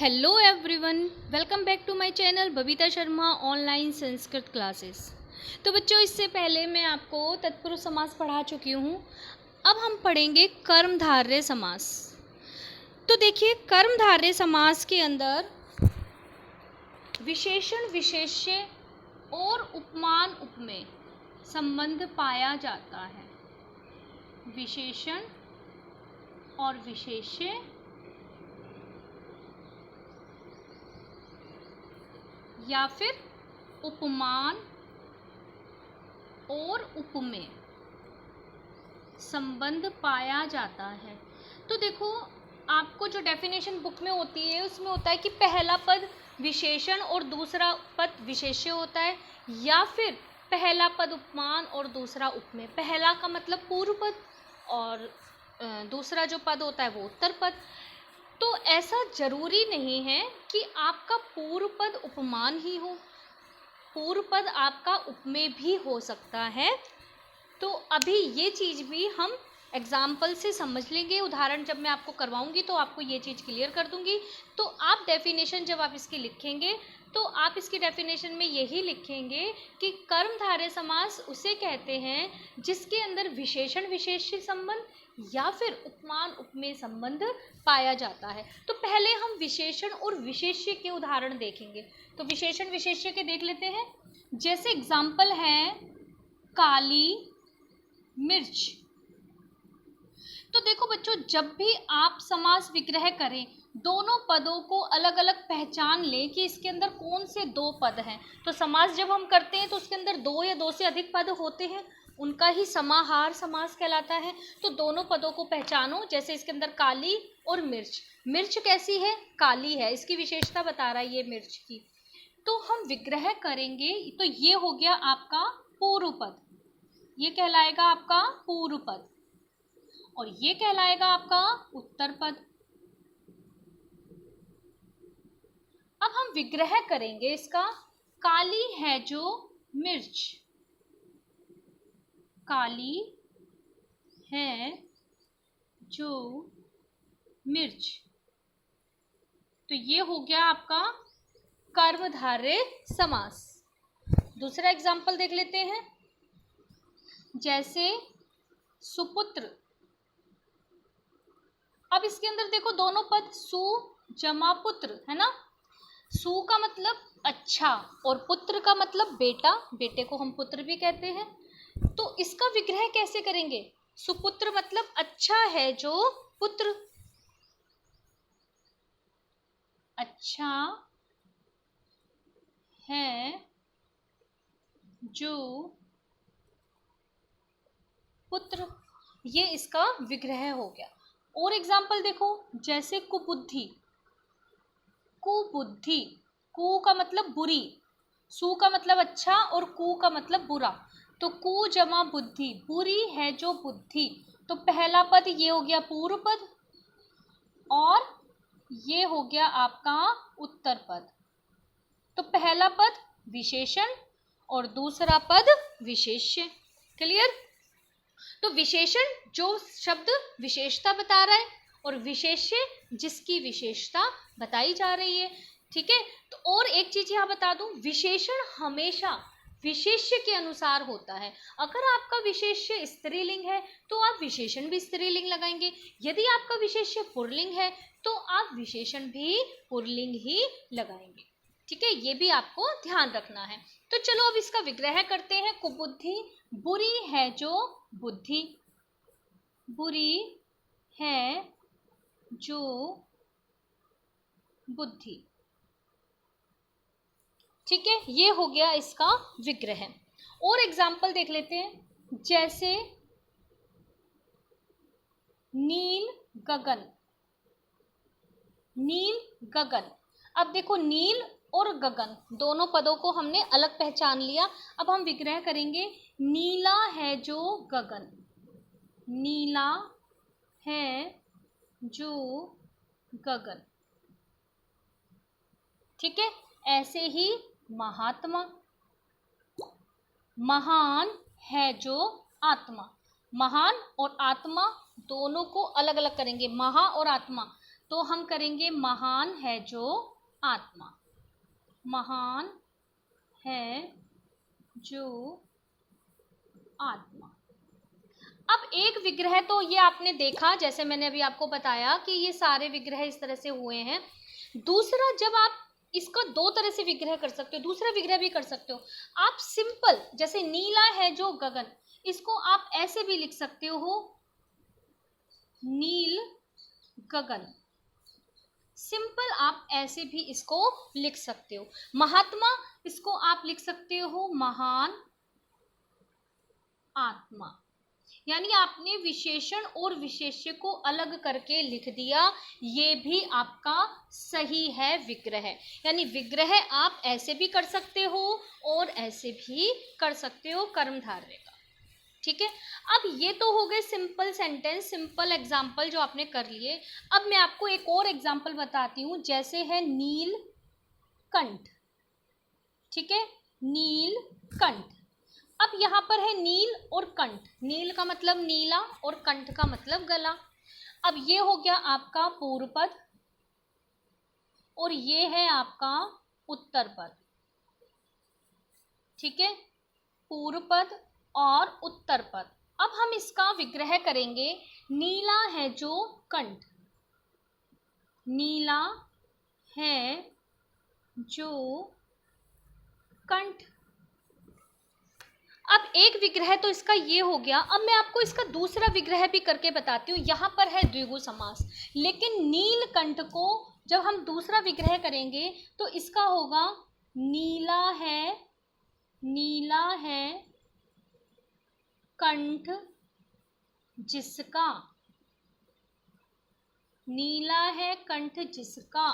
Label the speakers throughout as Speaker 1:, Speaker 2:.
Speaker 1: Hello everyone, welcome back to my channel Babita Sharma online Sanskrit classes. तो बच्चों, इससे पहले मैं आपको तत्पुरुष समास पढ़ा चुकी हूँ। अब हम पढ़ेंगे कर्मधारय समास। तो देखिए, कर्मधारय समास के अंदर विशेषण विशेष्य और उपमान उपमेय संबंध पाया जाता है। विशेषण और विशेष्य या फिर उपमान और उपमेय संबंध पाया जाता है। तो देखो, आपको जो डेफिनेशन बुक में होती है उसमें होता है कि पहला पद विशेषण और दूसरा पद विशेष्य होता है, या फिर पहला पद उपमान और दूसरा उपमेय। पहला का मतलब पूर्व पद और दूसरा जो पद होता है वो उत्तर पद। तो ऐसा जरूरी नहीं है कि आपका पूर्व पद उपमान ही हो, पूर्व पद आपका उपमेय भी हो सकता है। तो अभी ये चीज़ भी हम एग्जाम्पल से समझ लेंगे। उदाहरण जब मैं आपको करवाऊंगी तो आपको ये चीज़ क्लियर कर दूंगी। तो आप डेफिनेशन जब आप इसकी लिखेंगे तो आप इसकी डेफिनेशन में यही लिखेंगे कि कर्मधारय समास उसे कहते हैं जिसके अंदर विशेषण विशेष्य संबंध या फिर उपमान उपमेय संबंध पाया जाता है। तो पहले हम विशेषण और विशेष्य के उदाहरण देखेंगे। तो विशेषण विशेष्य के देख लेते हैं। जैसे एग्जाम्पल है काली मिर्च। तो देखो बच्चों, जब भी आप समास विग्रह करें, दोनों पदों को अलग अलग पहचान लें कि इसके अंदर कौन से दो पद हैं। तो समास जब हम करते हैं तो उसके अंदर दो या दो से अधिक पद होते हैं, उनका ही समाहार समास कहलाता है। तो दोनों पदों को पहचानो। जैसे इसके अंदर काली और मिर्च। मिर्च कैसी है? काली है। इसकी विशेषता बता रहा है ये मिर्च की। तो हम विग्रह करेंगे तो ये हो गया आपका पूर्व पद, ये कहलाएगा आपका पूर्व पद, और ये कहलाएगा आपका उत्तर पद। अब हम विग्रह करेंगे इसका। काली है जो मिर्च, काली है जो मिर्च। तो ये हो गया आपका कर्मधारय समास। दूसरा एग्जाम्पल देख लेते हैं। जैसे सुपुत्र। अब इसके अंदर देखो, दोनों पद सु जमा पुत्र है ना। सु का मतलब अच्छा और पुत्र का मतलब बेटा, बेटे को हम पुत्र भी कहते हैं। तो इसका विग्रह कैसे करेंगे? सुपुत्र मतलब अच्छा है जो पुत्र, अच्छा है जो पुत्र, ये इसका विग्रह हो गया। और एग्जाम्पल देखो, जैसे कुबुद्धि। कुबुद्धि, कु का मतलब बुरी, सु का मतलब अच्छा और कु का मतलब बुरा। तो कु जमा बुद्धि, बुरी है जो बुद्धि। तो पहला पद ये हो गया पूर्व पद और ये हो गया आपका उत्तर पद। तो पहला पद विशेषण और दूसरा पद विशेष्य। क्लियर? तो विशेषण जो शब्द विशेषता बता रहा है और विशेष्य जिसकी विशेषता बताई जा रही है। ठीक है। तो और एक चीज यहाँ बता दूं, विशेषण हमेशा विशेष्य के अनुसार होता है। अगर आपका विशेष्य स्त्रीलिंग है तो आप विशेषण भी स्त्रीलिंग लगाएंगे। यदि आपका विशेष्य पुल्लिंग है तो आप विशेषण भी पुल्लिंग ही लगाएंगे। ठीक है, ये भी आपको ध्यान रखना है। तो चलो अब इसका विग्रह करते हैं। कुबुद्धि, बुरी है जो बुद्धि, बुरी है जो बुद्धि। ठीक है, ये हो गया इसका विग्रह। और एग्जाम्पल देख लेते हैं। जैसे नील गगन। नील गगन। अब देखो, नील और गगन दोनों पदों को हमने अलग पहचान लिया। अब हम विग्रह करेंगे। नीला है जो गगन, नीला है जो गगन। ठीक है। ऐसे ही महात्मा, महान है जो आत्मा। महान और आत्मा दोनों को अलग अलग करेंगे, महा और आत्मा। तो हम करेंगे महान है जो आत्मा, महान है जो आत्मा। अब एक विग्रह तो ये आपने देखा, जैसे मैंने अभी आपको बताया कि ये सारे विग्रह इस तरह से हुए हैं। दूसरा, जब आप इसका दो तरह से विग्रह कर सकते हो, दूसरा विग्रह भी कर सकते हो आप सिंपल, जैसे नीला है जो गगन, इसको आप ऐसे भी लिख सकते हो, नील गगन, सिंपल आप ऐसे भी इसको लिख सकते हो। महात्मा, इसको आप लिख सकते हो महान आत्मा। यानी आपने विशेषण और विशेष्य को अलग करके लिख दिया, ये भी आपका सही है विग्रह। यानी विग्रह आप ऐसे भी कर सकते हो और ऐसे भी कर सकते हो कर्मधारय का। ठीक है, अब ये तो हो गए सिंपल सेंटेंस, सिंपल एग्जाम्पल जो आपने कर लिए। अब मैं आपको एक और एग्जाम्पल बताती हूँ, जैसे है नीलकंठ। ठीक है, नीलकंठ। अब यहाँ पर है नील और कंठ, नील का मतलब नीला और कंठ का मतलब गला। अब ये हो गया आपका पूर्व पद और ये है आपका उत्तर पद। ठीक है, पूर्व पद और उत्तर पद। अब हम इसका विग्रह करेंगे, नीला है जो कंठ, नीला है जो कंठ। अब एक विग्रह तो इसका ये हो गया। अब मैं आपको इसका दूसरा विग्रह भी करके बताती हूँ। यहाँ पर है द्विगु समास, लेकिन नीलकंठ को जब हम दूसरा विग्रह करेंगे तो इसका होगा नीला है कंठ जिसका, नीला है कंठ जिसका,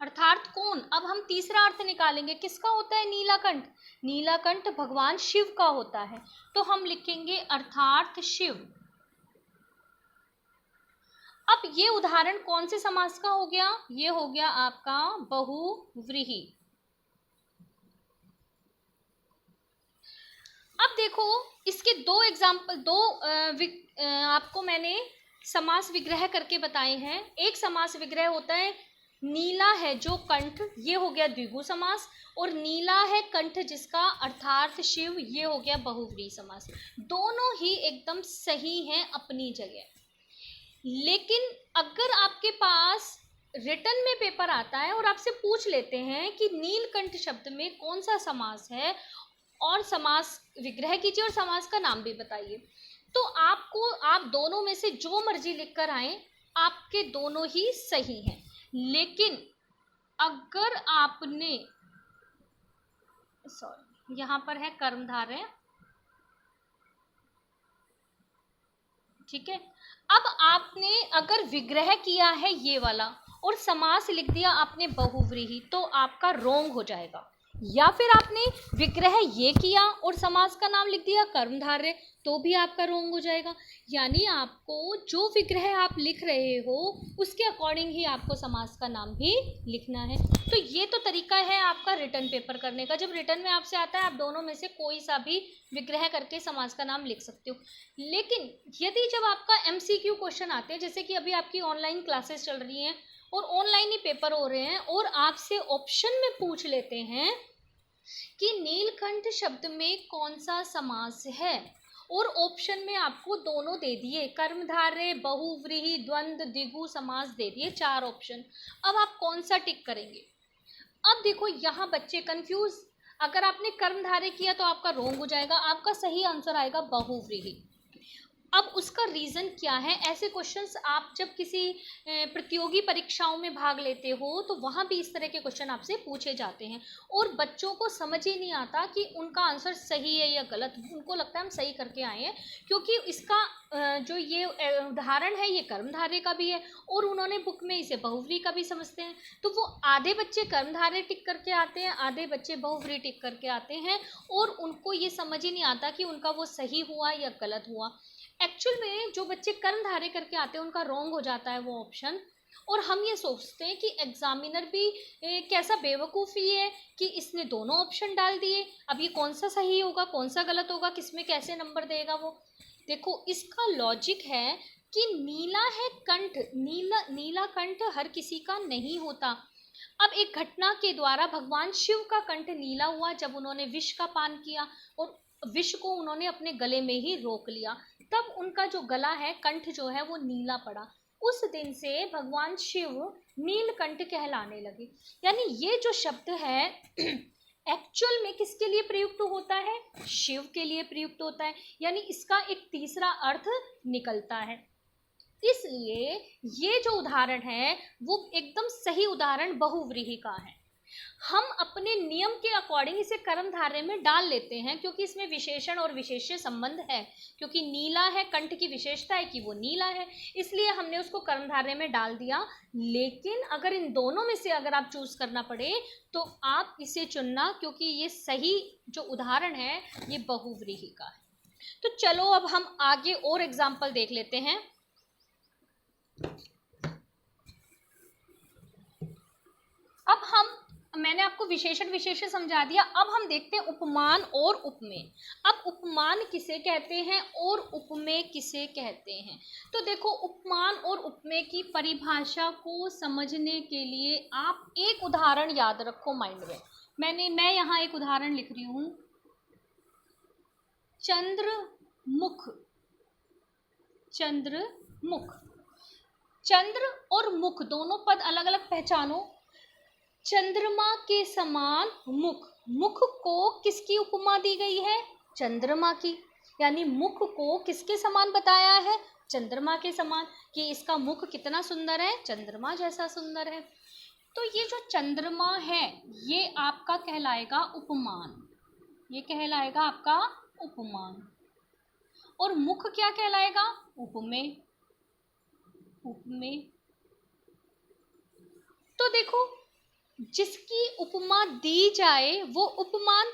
Speaker 1: अर्थात कौन। अब हम तीसरा अर्थ निकालेंगे, किसका होता है नीलाकंठ, नीलाकंठ भगवान शिव का होता है, तो हम लिखेंगे अर्थात शिव। अब ये उदाहरण कौन से समास का हो गया, ये हो गया आपका बहुव्रीहि। अब देखो इसके दो एग्जाम्पल, आपको मैंने समास विग्रह करके बताए हैं। एक समास विग्रह होता है नीला है जो कंठ, ये हो गया द्विगु समास, और नीला है कंठ जिसका अर्थात शिव, ये हो गया बहुव्रीहि समास। दोनों ही एकदम सही हैं अपनी जगह। लेकिन अगर आपके पास रिटन में पेपर आता है और आपसे पूछ लेते हैं कि नीलकंठ शब्द में कौन सा समास है और समास विग्रह कीजिए और समास का नाम भी बताइए, तो आप दोनों में से जो मर्जी लिख कर आए, आपके दोनों ही सही हैं। लेकिन अगर आपने, यहाँ पर है कर्मधारय, ठीक है। अब आपने अगर विग्रह किया है ये वाला और समास लिख दिया आपने बहुव्रीहि, तो आपका रोंग हो जाएगा। या फिर आपने विग्रह ये किया और समास का नाम लिख दिया कर्मधारय, तो भी आपका रोंग हो जाएगा। यानी आपको जो विग्रह आप लिख रहे हो उसके अकॉर्डिंग ही आपको समास का नाम भी लिखना है। तो ये तो तरीका है आपका रिटन पेपर करने का। जब रिटन में आपसे आता है, आप दोनों में से कोई सा भी विग्रह करके समास का नाम लिख सकते हो। लेकिन यदि जब आपका MCQ क्वेश्चन आते हैं, जैसे कि अभी आपकी ऑनलाइन क्लासेस चल रही हैं और ऑनलाइन ही पेपर हो रहे हैं, और आपसे ऑप्शन में पूछ लेते हैं कि नीलकंठ शब्द में कौन सा समास है, और ऑप्शन में आपको दोनों दे दिए, कर्मधारय, बहुव्रीहि, द्वंद्व, द्विगु समास दे दिए, 4 ऑप्शन। अब आप कौन सा टिक करेंगे। अब देखो यहाँ बच्चे कंफ्यूज, अगर आपने कर्मधारय किया तो आपका रोंग हो जाएगा, आपका सही आंसर आएगा बहुव्रीहि। अब उसका रीज़न क्या है। ऐसे क्वेश्चंस आप जब किसी प्रतियोगी परीक्षाओं में भाग लेते हो तो वहाँ भी इस तरह के क्वेश्चन आपसे पूछे जाते हैं, और बच्चों को समझ ही नहीं आता कि उनका आंसर सही है या गलत। उनको लगता है हम सही करके आए हैं, क्योंकि इसका जो ये उदाहरण है ये कर्मधारय का भी है और उन्होंने बुक में इसे बहुव्रीहि का भी समझते हैं। तो वो आधे बच्चे कर्मधारय टिक करके आते हैं, आधे बच्चे बहुव्रीहि टिक करके आते हैं, और उनको ये समझ ही नहीं आता कि उनका वो सही हुआ या गलत हुआ। एक्चुअल में जो बच्चे कर्मधारय करके आते हैं उनका रॉन्ग हो जाता है वो ऑप्शन, और हम ये सोचते हैं कि एग्जामिनर भी कैसा बेवकूफ़ी है कि इसने दोनों ऑप्शन डाल दिए, अब ये कौन सा सही होगा कौन सा गलत होगा, किसमें कैसे नंबर देगा वो। देखो इसका लॉजिक है कि नीला है कंठ, नीला कंठ हर किसी का नहीं होता। अब एक घटना के द्वारा भगवान शिव का कंठ नीला हुआ जब उन्होंने विष का पान किया और विष को उन्होंने अपने गले में ही रोक लिया, तब उनका जो गला है, कंठ जो है वो नीला पड़ा। उस दिन से भगवान शिव नीलकंठ कहलाने लगे। यानी ये जो शब्द है एक्चुअल में किसके लिए प्रयुक्त होता है? शिव के लिए प्रयुक्त होता है। यानी इसका एक तीसरा अर्थ निकलता है। इसलिए ये जो उदाहरण है वो एकदम सही उदाहरण बहुव्रीहि का है। हम अपने नियम के अकॉर्डिंग इसे कर्मधारय में डाल लेते हैं क्योंकि इसमें विशेषण और विशेष्य संबंध है। क्योंकि नीला है, कंठ की विशेषता है कि वो नीला है, इसलिए हमने उसको कर्मधारय में डाल दिया। लेकिन अगर इन दोनों में से अगर आप चूज करना पड़े तो आप इसे चुनना, क्योंकि ये सही जो उदाहरण है ये बहुव्रीहि का है। तो चलो अब हम आगे और एग्जाम्पल देख लेते हैं। मैंने आपको विशेषण विशेष्य समझा दिया। अब हम देखते हैं उपमान और उपमेय। अब उपमान किसे कहते हैं और उपमेय किसे कहते हैं? तो देखो, उपमान और उपमेय की परिभाषा को समझने के लिए आप एक उदाहरण याद रखो माइंड में। मैं यहाँ एक उदाहरण लिख रही हूँ, चंद्रमुख। चंद्रमुख, चंद्र और मुख दोनों पद अलग अलग पहचानो। चंद्रमा के समान मुख, मुख को किसकी उपमा दी गई है? चंद्रमा की। यानी मुख को किसके समान बताया है? चंद्रमा के समान, कि इसका मुख कितना सुंदर है, चंद्रमा जैसा सुंदर है। तो ये जो चंद्रमा है ये आपका कहलाएगा उपमान, ये कहलाएगा आपका उपमान। और मुख क्या कहलाएगा? उपमेय। उपमेय। तो देखो, जिसकी उपमा दी जाए वो उपमान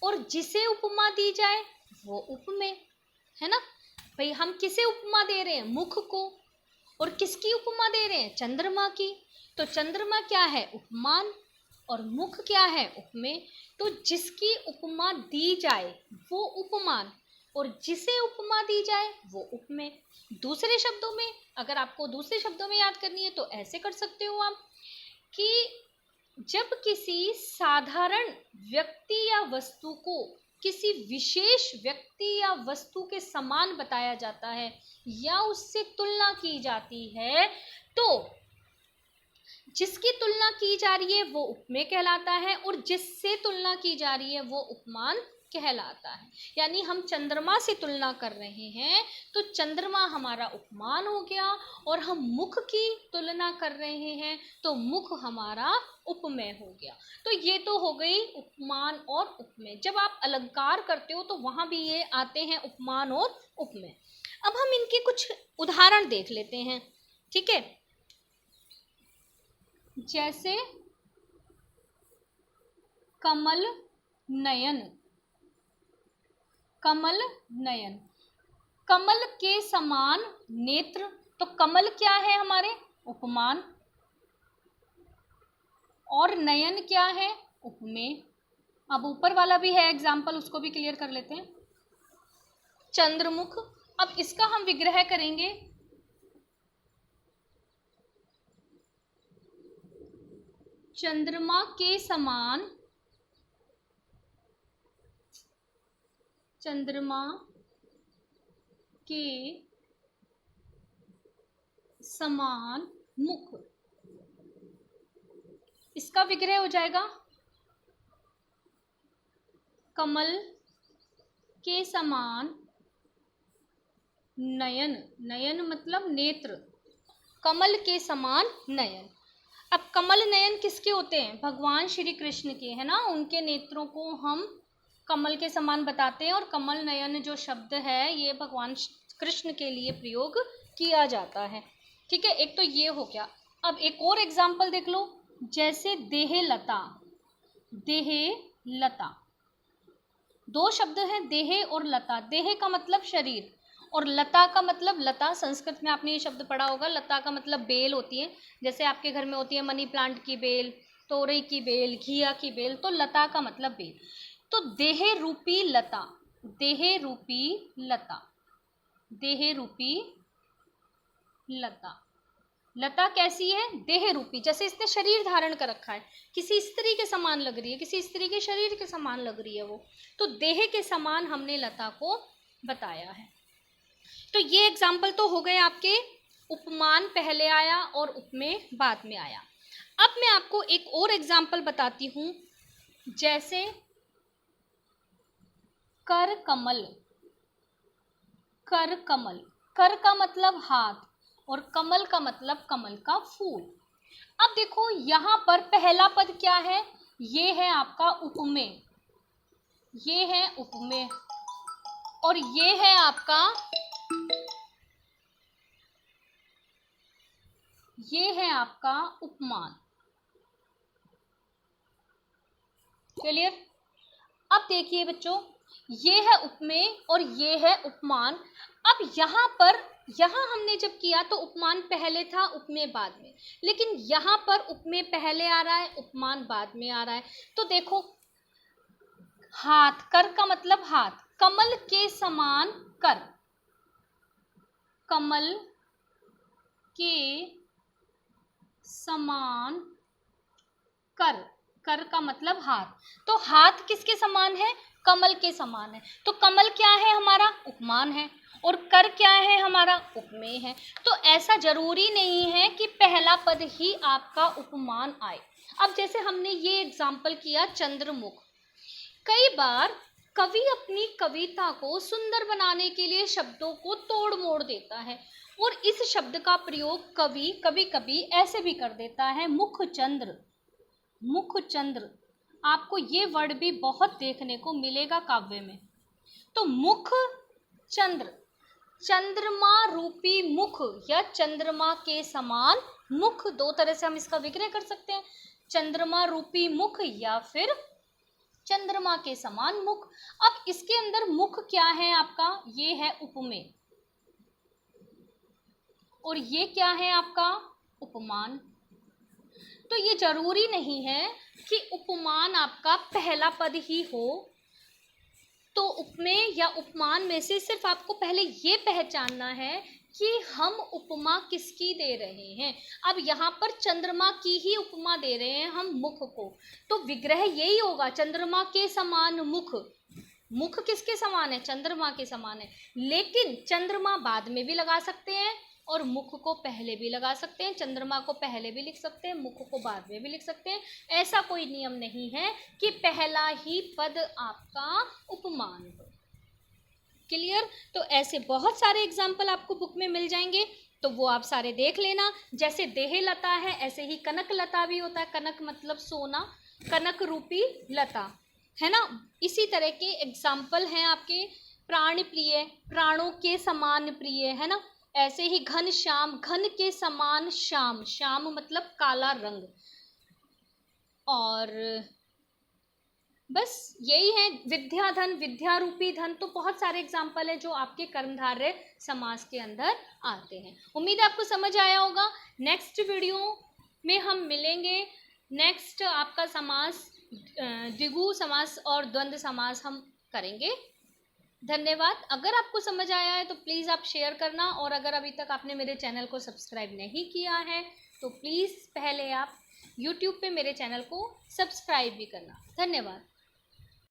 Speaker 1: और जिसे उपमा दी जाए वो उपमेय, है ना भाई। हम किसे उपमा दे रहे हैं? मुख को। और किसकी उपमा दे रहे हैं? चंद्रमा की। तो चंद्रमा क्या है? उपमान। और मुख क्या है? उपमेय। तो जिसकी उपमा दी जाए वो उपमान और जिसे उपमा दी जाए वो उपमेय। दूसरे शब्दों में, अगर आपको दूसरे शब्दों में याद करनी है तो ऐसे कर सकते हो आप कि जब किसी साधारण व्यक्ति या वस्तु को किसी विशेष व्यक्ति या वस्तु के समान बताया जाता है या उससे तुलना की जाती है, तो जिसकी तुलना की जा रही है वो उपमेय कहलाता है और जिससे तुलना की जा रही है वो उपमान कहलाता है। यानी हम चंद्रमा से तुलना कर रहे हैं तो चंद्रमा हमारा उपमान हो गया, और हम मुख की तुलना कर रहे हैं तो मुख हमारा उपमेय हो गया। तो ये तो हो गई उपमान और उपमेय। जब आप अलंकार करते हो तो वहां भी ये आते हैं, उपमान और उपमेय। अब हम इनके कुछ उदाहरण देख लेते हैं, ठीक है। जैसे कमल नयन। कमल नयन, कमल के समान नेत्र। तो कमल क्या है हमारे? उपमान। और नयन क्या है? उपमेय। अब ऊपर वाला भी है एग्जाम्पल, उसको भी क्लियर कर लेते हैं। चंद्रमुख, अब इसका हम विग्रह करेंगे। चंद्रमा के समान, चंद्रमा के समान मुख, इसका विग्रह हो जाएगा कमल के समान नयन। नयन मतलब नेत्र, कमल के समान नयन। अब कमल नयन किसके होते हैं? भगवान श्री कृष्ण के, है ना। उनके नेत्रों को हम कमल के समान बताते हैं और कमल नयन जो शब्द है ये भगवान कृष्ण के लिए प्रयोग किया जाता है, ठीक है। एक तो ये हो गया। अब एक और एग्जाम्पल देख लो, जैसे देहलता। देहलता, दो शब्द हैं, देह और लता। देह का मतलब शरीर और लता का मतलब लता। संस्कृत में आपने ये शब्द पढ़ा होगा। लता का मतलब बेल होती है, जैसे आपके घर में होती है मनी प्लांट की बेल, तोरई की बेल, घिया की बेल, तो लता का मतलब बेल। तो देह रूपी लता, देह रूपी लता, देह रूपी लता। लता कैसी है? देह रूपी, जैसे इसने शरीर धारण कर रखा है, किसी स्त्री के समान लग रही है, किसी स्त्री के शरीर के समान लग रही है वो, तो देह के समान हमने लता को बताया है। तो ये एग्जाम्पल तो हो गए आपके, उपमान पहले आया और उपमेय बाद में आया। अब मैं आपको एक और एग्जाम्पल बताती हूँ, जैसे कर कमल। कर कमल, कर का मतलब हाथ और कमल का मतलब कमल का फूल। अब देखो यहाँ पर पहला पद क्या है? ये है आपका उपमेय, ये है उपमेय, और ये है आपका, ये है आपका उपमान। क्लियर? अब देखिए बच्चों, ये है उपमेय और ये है उपमान। अब यहाँ पर, यहाँ हमने जब किया तो उपमान पहले था, उपमेय बाद में, लेकिन यहाँ पर उपमेय पहले आ रहा है, उपमान बाद में आ रहा है। तो देखो, हाथ, कर का मतलब हाथ, कमल के समान कर, कमल के समान कर, कर का मतलब हाथ, तो हाथ किसके समान है? कमल के समान है। तो कमल क्या है हमारा? उपमान है, और कर क्या है हमारा? उपमेय है। तो ऐसा जरूरी नहीं है कि पहला पद ही आपका उपमान आए। अब जैसे हमने ये एग्जाम्पल किया चंद्रमुख, कई बार कवि अपनी कविता को सुंदर बनाने के लिए शब्दों को तोड़ मोड़ देता है, और इस शब्द का प्रयोग कवि कभी कभी ऐसे भी कर देता है, मुख चंद्र। मुख चंद्र, आपको ये वर्ड भी बहुत देखने को मिलेगा काव्य में। तो मुख चंद्र, चंद्रमा रूपी मुख या चंद्रमा के समान मुख, दो तरह से हम इसका विग्रह कर सकते हैं, चंद्रमा रूपी मुख या फिर चंद्रमा के समान मुख। अब इसके अंदर मुख क्या है आपका? ये है उपमेय, और ये क्या है आपका? उपमान। तो ये जरूरी नहीं है कि उपमान आपका पहला पद ही हो। तो उपमेय या उपमान में से सिर्फ आपको पहले ये पहचानना है कि हम उपमा किसकी दे रहे हैं। अब यहाँ पर चंद्रमा की ही उपमा दे रहे हैं हम मुख को, तो विग्रह यही होगा, चंद्रमा के समान मुख। मुख किसके समान है? चंद्रमा के समान है, लेकिन चंद्रमा बाद में भी लगा सकते हैं और मुख को पहले भी लगा सकते हैं, चंद्रमा को पहले भी लिख सकते हैं, मुख को बाद में भी लिख सकते हैं। ऐसा कोई नियम नहीं है कि पहला ही पद आपका उपमान हो। क्लियर? तो ऐसे बहुत सारे एग्जाम्पल आपको बुक में मिल जाएंगे, तो वो आप सारे देख लेना। जैसे देह लता है, ऐसे ही कनक लता भी होता है, कनक मतलब सोना, कनक रूपी लता, है ना। इसी तरह के एग्जाम्पल हैं आपके प्राण प्रिय, प्राणों के समान प्रिय, है ना। ऐसे ही घन श्याम, घन के समान श्याम, श्याम मतलब काला रंग। और बस यही है, विद्याधन, विद्या रूपी धन। तो बहुत सारे एग्जाम्पल है जो आपके कर्मधारय समास के अंदर आते हैं। उम्मीद है आपको समझ आया होगा। नेक्स्ट वीडियो में हम मिलेंगे। नेक्स्ट आपका समास, द्विगु समास और द्वंद्व समास हम करेंगे। धन्यवाद। अगर आपको समझ आया है तो प्लीज़ आप शेयर करना, और अगर अभी तक आपने मेरे चैनल को सब्सक्राइब नहीं किया है तो प्लीज़ पहले आप YouTube पे मेरे चैनल को सब्सक्राइब भी करना। धन्यवाद।